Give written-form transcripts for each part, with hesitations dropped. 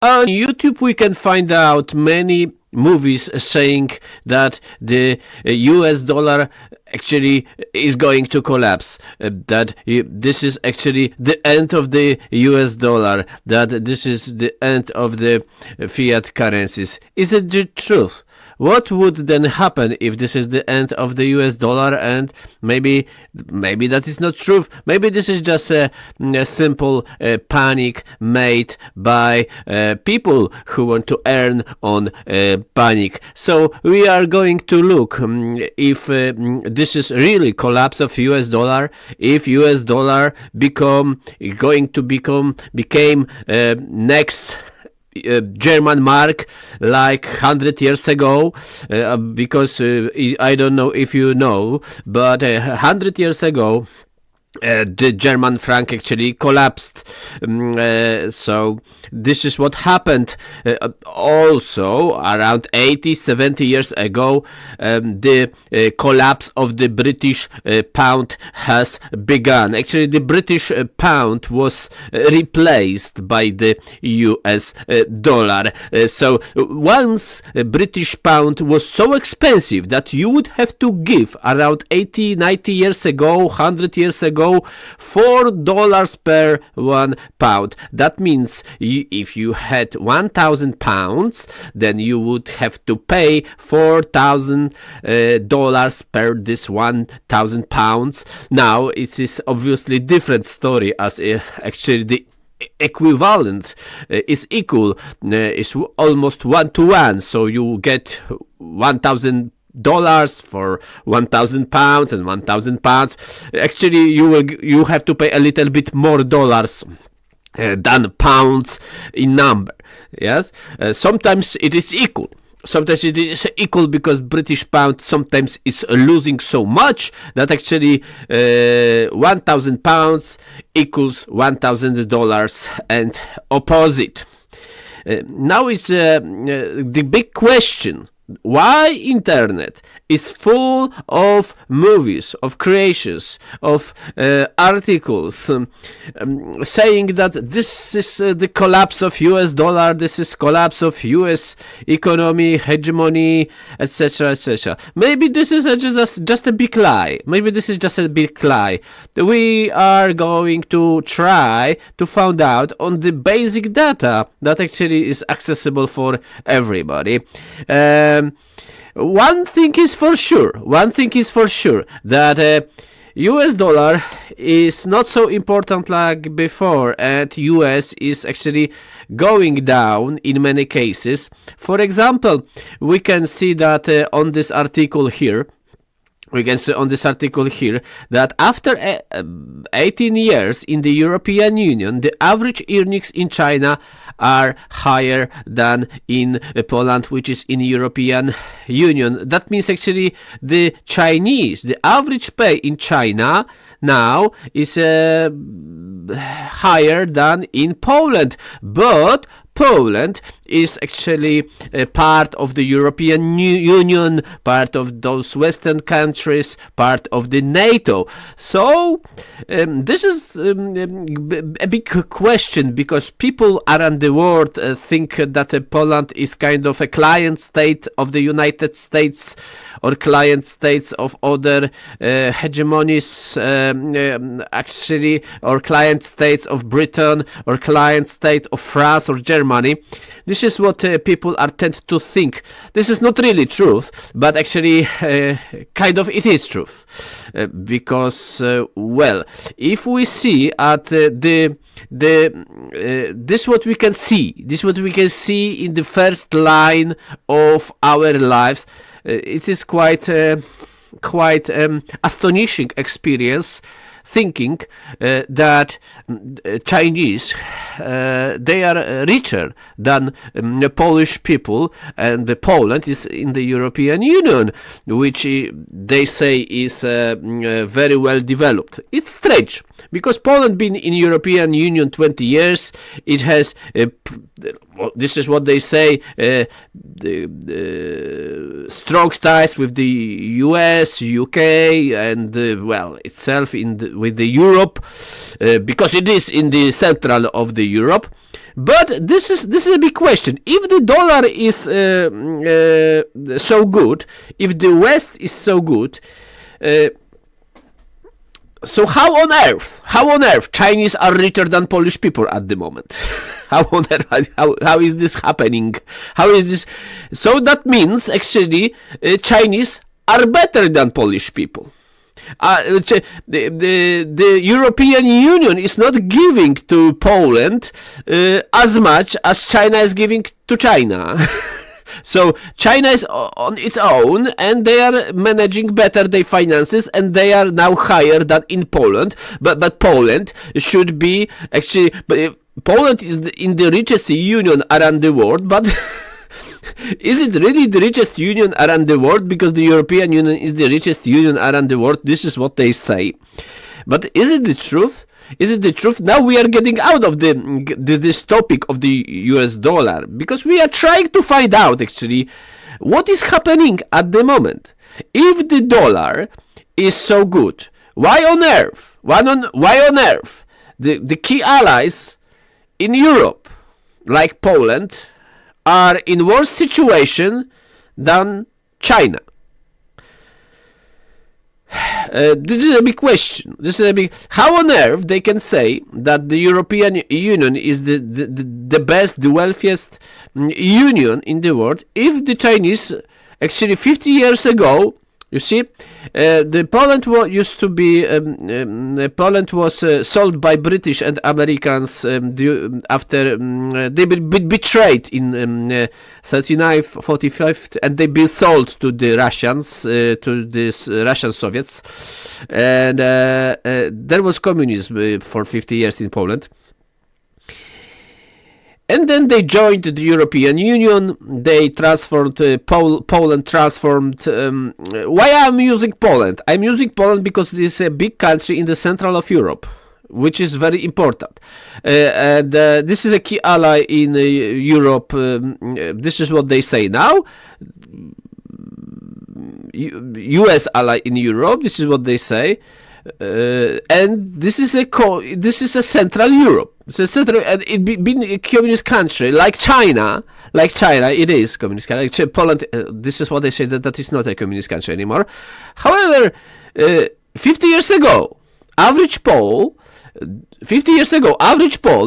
On YouTube, we can find out many movies saying that the US dollar actually is going to collapse, that this is actually the end of the US dollar, that this is the end of the fiat currencies. Is it the truth? What would then happen if this is the end of the US dollar? And maybe that is not true. Maybe this is just a simple panic made by people who want to earn on panic. So we are going to look if this is really collapse of US dollar, if US dollar became next German mark like 100 years ago, because I don't know if you know, but 100 years ago the German franc actually collapsed. So this is what happened. Also, around 80-70 years ago, the collapse of the British pound has begun. Actually, the British pound was replaced by the US dollar. So once British pound was so expensive that you would have to give around 80-90 years ago, 100 years ago, $4 per £1. That means if you had 1,000 pounds, then you would have to pay $4,000 per this 1,000 pounds. Now it is obviously different story, as actually the equivalent is equal, is almost 1-to-1. So you get 1,000 dollars for 1,000 pounds and 1,000 pounds. Actually, you have to pay a little bit more dollars than pounds in number. Yes, sometimes it is equal. Sometimes it is equal because British pound sometimes is losing so much that actually 1,000 pounds equals $1,000 and opposite. Now it's the big question. Why internet is full of movies, of creations, of articles saying that this is the collapse of US dollar, this is collapse of US economy, hegemony, etc., etc. Maybe this is just a big lie. Maybe this is just a big lie. We are going to try to find out on the basic data that actually is accessible for everybody. One thing is for sure that US dollar is not so important like before, and US is actually going down in many cases. For example, we can see that on this article here. That after 18 years in the European Union, the average earnings in China are higher than in Poland, which is in European Union. That means actually the average pay in China now is higher than in Poland. But Poland is actually a part of the European Union, part of those Western countries, part of the NATO. So this is a big question, because people around the world think that Poland is kind of a client state of the United States or client states of other hegemonies, actually, or client states of Britain or client state of France or Germany. This is what people are tend to think. This is not really truth, but actually kind of it is truth, because well, if we see at this what we can see in the first line of our lives. It is quite astonishing experience, thinking that Chinese they are richer than Polish people, and Poland is in the European Union, which they say is very well developed. It's strange, because Poland been in European Union 20 years. It has this is what they say, strong ties with the US, UK, and well, itself with the Europe, because it is in the central of the Europe. But this is a big question. If the dollar is so good, if the West is so good, so how on earth Chinese are richer than Polish people at the moment? How is this happening? How is this? So that means actually Chinese are better than Polish people. The European Union is not giving to Poland as much as China is giving to China. So China is on its own, and they are managing better their finances, and they are now higher than in Poland. But Poland should be actually. But Poland is in the richest union around the world, but. Is it really the richest union around the world? Because the European Union is the richest union around the world. This is what they say. But is it the truth? Is it the truth? Now we are getting out of this topic of the US dollar, because we are trying to find out actually what is happening at the moment. If the dollar is so good, why on earth the key allies in Europe, like Poland, are in worse situation than China? This is a big question. How on earth they can say that the European Union is the best, the wealthiest union in the world, if the Chinese actually 50 years ago, you see, the Poland used to be Poland was sold by British and Americans after they betrayed in 39, 45, and they been sold to the Russians, to the Russian Soviets, and there was communism for 50 years in Poland. And then they joined the European Union. They transformed Poland. Transformed. Why I'm using Poland? I'm using Poland because it is a big country in the central of Europe, which is very important. And this is a key ally in Europe. This is what they say now. U.S. ally in Europe. This is what they say. And this is a Central Europe. It's a central, and it being a communist country like China, it is communist country. Like Poland, this is what they say that is not a communist country anymore. However, 50 years ago, average Pole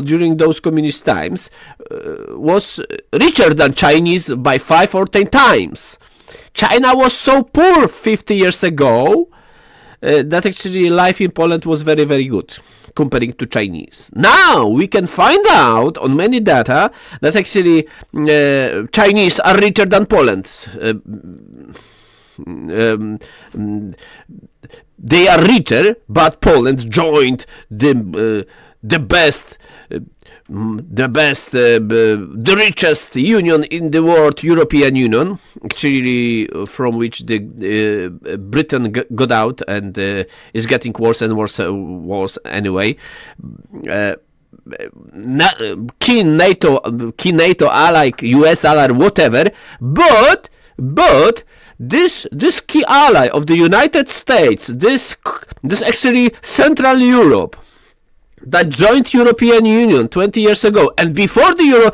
during those communist times was richer than Chinese by 5 or 10 times. China was so poor 50 years ago that actually life in Poland was very, very good comparing to Chinese. Now we can find out on many data that actually Chinese are richer than Poland. They are richer, but Poland joined the richest union in the world, European Union, actually from which the Britain got out and is getting worse and worse anyway. Key NATO ally, US ally, whatever, but this key ally of the United States, this actually Central Europe, that joined European Union 20 years ago, and before Poland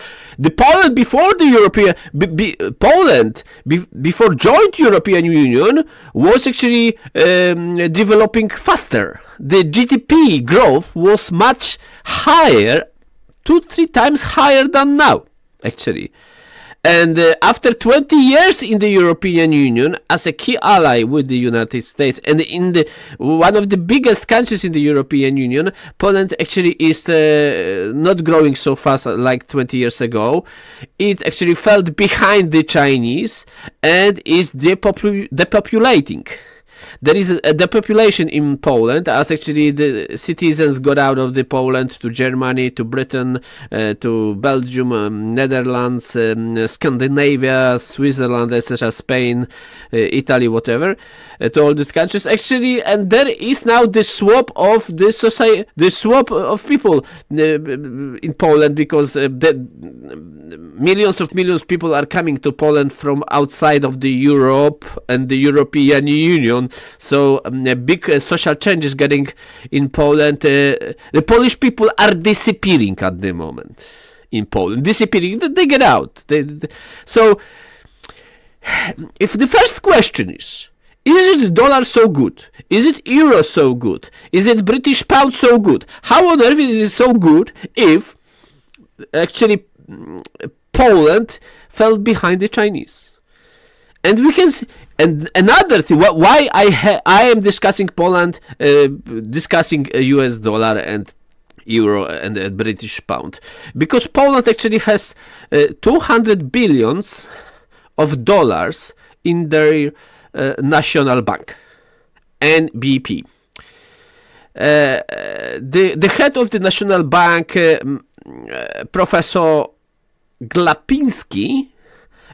before joined European Union was actually developing faster. The GDP growth was much higher, 2-3 times higher than now, actually. And after 20 years in the European Union as a key ally with the United States, and in one of the biggest countries in the European Union, Poland actually is not growing so fast like 20 years ago. It actually fell behind the Chinese and is depopulating. There is a depopulation in Poland, as actually the citizens got out of the Poland to Germany, to Britain, to Belgium, Netherlands, Scandinavia, Switzerland, etc., Spain, Italy, whatever, to all these countries actually. And there is now the swap of the society, the swap of people in Poland, because millions of people are coming to Poland from outside of the Europe and the European Union. big social changes getting in Poland. The Polish people are disappearing at the moment in Poland. Disappearing. They get out. So, if the first question is it dollar so good? Is it euro so good? Is it British pound so good? How on earth is it so good if actually Poland fell behind the Chinese? And we can see, and another thing, why I am discussing Poland, discussing US dollar and euro and British pound, because Poland actually has 200 billions of dollars in their national bank, NBP. The head of the national bank, Professor Glapiński,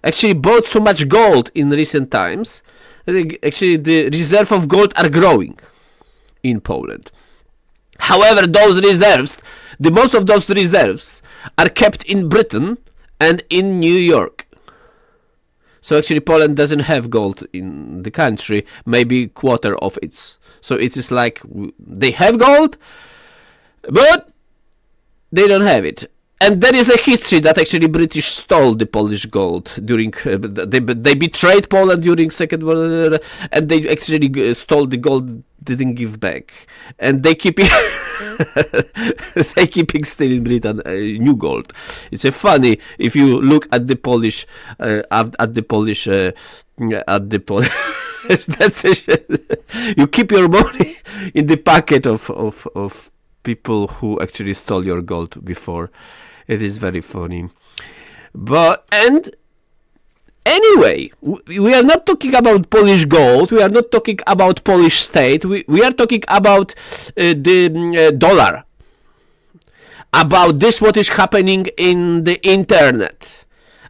actually bought so much gold in recent times. Actually, the reserve of gold are growing in Poland. However, those reserves, the most of those reserves are kept in Britain and in New York. So actually Poland doesn't have gold in the country, maybe quarter of it. So it is like they have gold, but they don't have it. And there is a history that actually British stole the Polish gold during they betrayed Poland during Second World War, and they actually stole the gold, didn't give back, and they keeping they keeping still in Britain new gold. It's a funny if you look at the Polish that's you keep your money in the pocket of people who actually stole your gold before. It is very funny. But, and anyway, we are not talking about Polish gold. We are not talking about Polish state. We are talking about the dollar. About this, what is happening in the internet.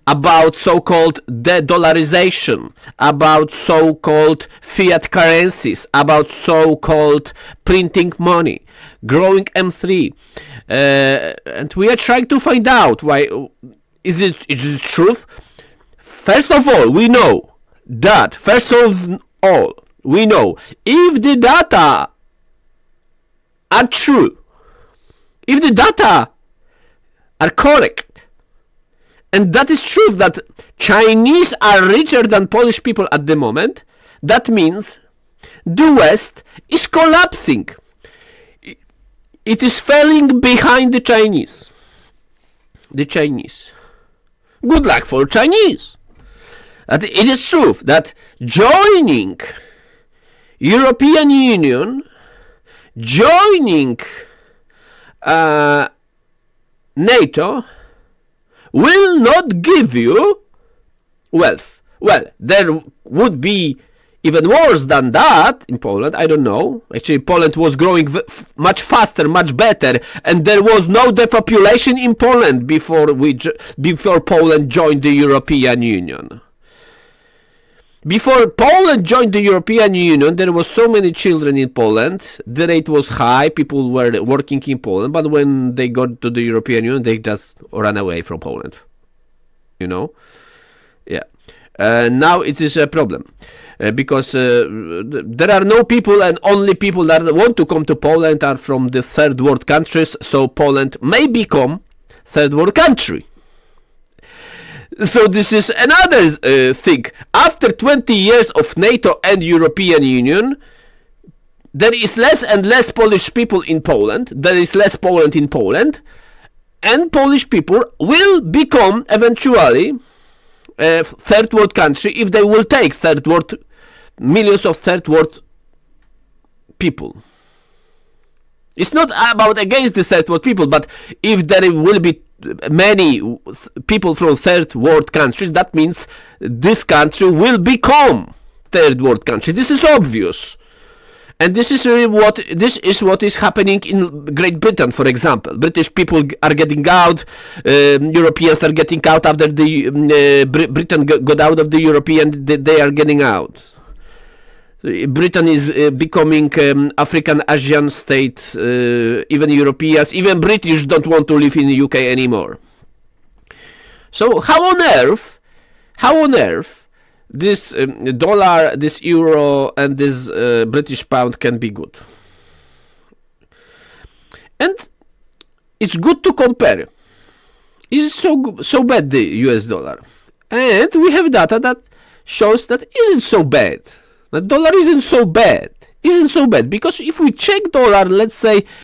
About so-called de-dollarization. About so-called fiat currencies. About so-called printing money. Growing M3. And we are trying to find out why. Is it truth? First of all, we know that if the data are true, if the data are correct, and that is true that Chinese are richer than Polish people at the moment, that means the West is collapsing. It is falling behind the Chinese. The Chinese. Good luck for Chinese. It is true that joining European Union, joining NATO will not give you wealth. Well, there would be even worse than that in Poland, I don't know. Actually, Poland was growing much faster, much better, and there was no depopulation in Poland before Poland joined the European Union. Before Poland joined the European Union, there was so many children in Poland. The rate was high. People were working in Poland, but when they got to the European Union, they just ran away from Poland. You know? Yeah. Now it is a problem. Because there are no people, and only people that want to come to Poland are from the third world countries, so Poland may become third world country. So this is another thing. After 20 years of NATO and European Union, there is less and less Polish people in Poland, there is less Poland in Poland, and Polish people will become eventually third world country if they will take millions of third world people. It's not about against the third world people, but if there will be many people from third world countries, that means this country will become third world country. This is obvious. And this is really what is happening in Great Britain, for example. British people are getting out, Europeans are getting out after the Britain got out of the European. They are getting out. Britain is becoming African Asian state. Even Europeans, even British don't want to live in the UK anymore. So how on earth this dollar, this euro, and this British pound can be good. And it's good to compare. Is so bad, the US dollar? And we have data that shows that isn't so bad. The dollar isn't so bad. Because if we check dollar, let's say